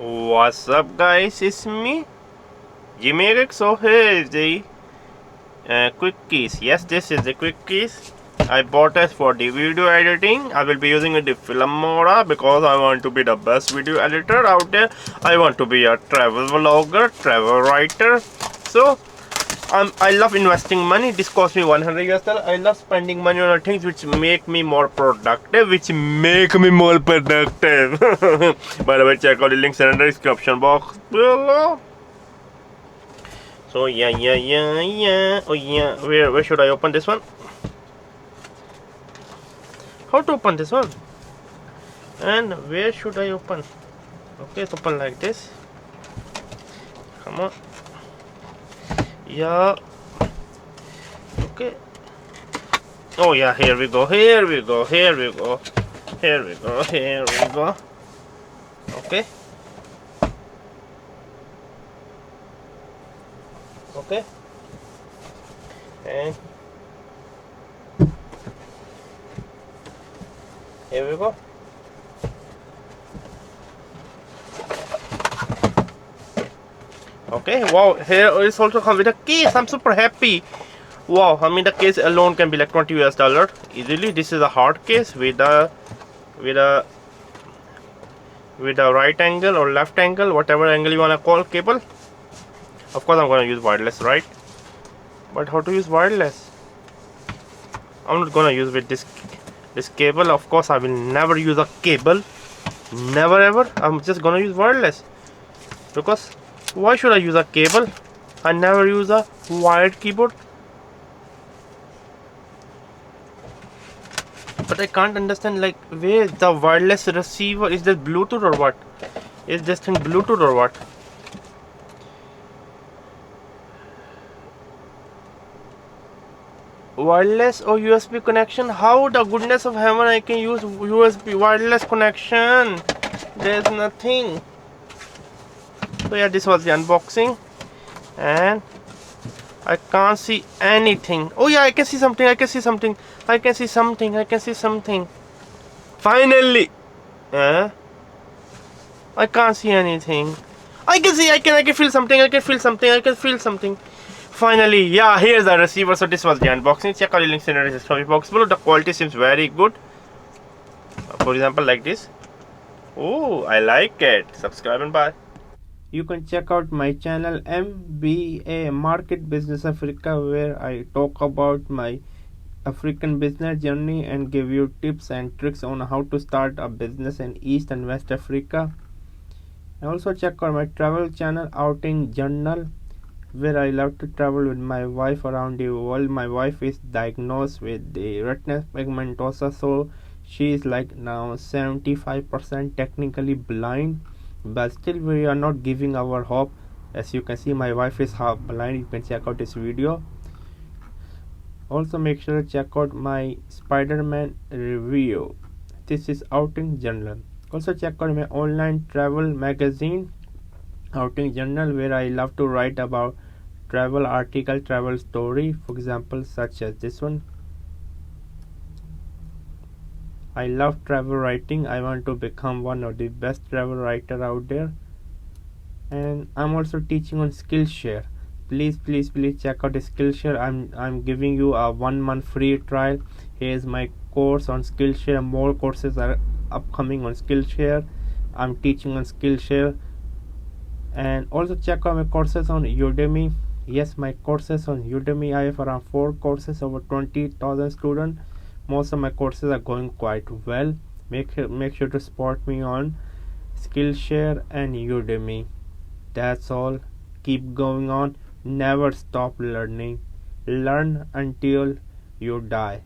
What's up, guys? It's me, Jimmy. So here is the quick keys. Yes, this is the quick keys I bought it for the video editing. I will be using the Filmora because I want to be the best video editor out there. I want to be a travel vlogger, travel writer. So I love investing money. This cost me $100. I love spending money on things which make me more productive, By the way, check out the links in the description box below. So yeah. Oh yeah. Where should I open this one? How to open this one? And where should I open? Okay, it's open like this. Come on. Yeah. Okay. Oh yeah, here we go. Okay. Okay. And here we go. Okay, wow, here is also come with a case. I'm super happy. Wow, I mean the case alone can be like $20 easily. This is a hard case with a right angle or left angle, whatever angle you wanna call cable. Of course I'm gonna use wireless, right? But how to use wireless? I'm not gonna use with this cable. Of course I will never use a cable. Never ever. I'm just gonna use wireless. Because why should I use a cable? I never use a wired keyboard. But I can't understand, like, where the wireless receiver is. This Bluetooth or what? Is this thing Bluetooth or what? Wireless or USB connection? How the goodness of heaven I can use USB wireless connection? There's nothing. So yeah, this was the unboxing, and I can't see anything. Oh yeah, I can see something. Finally. I can't see anything. I can feel something. Finally, yeah, here's the receiver. So this was the unboxing. Check out the links in the description box below. The quality seems very good. For example, like this. Oh, I like it. Subscribe and bye. You can check out my channel MBA Market Business Africa, where I talk about my African business journey and give you tips and tricks on how to start a business in East and West Africa. And also check out my travel channel Outing Journal, where I love to travel with my wife around the world. My wife is diagnosed with the retinal pigmentosa, so she is like now 75% technically blind, but still we are not giving our hope. As you can see, my wife is half blind. You can check out this video. Also make sure to check out my Spider-Man review. This is Outing Journal. Also check out my online travel magazine Outing Journal, where I love to write about travel article, travel story, for example, such as this one. I love travel writing. I want to become one of the best travel writer out there. And I'm also teaching on Skillshare. Please check out the Skillshare. I'm giving you a 1 month free trial. Here's my course on Skillshare. More courses are upcoming on Skillshare. I'm teaching on Skillshare. And also check out my courses on Udemy. Yes, my courses on Udemy. I have around 4 courses, over 20,000 students. Most of my courses are going quite well. Make sure to support me on Skillshare and Udemy. That's all. Keep going on. Never stop learning. Learn until you die.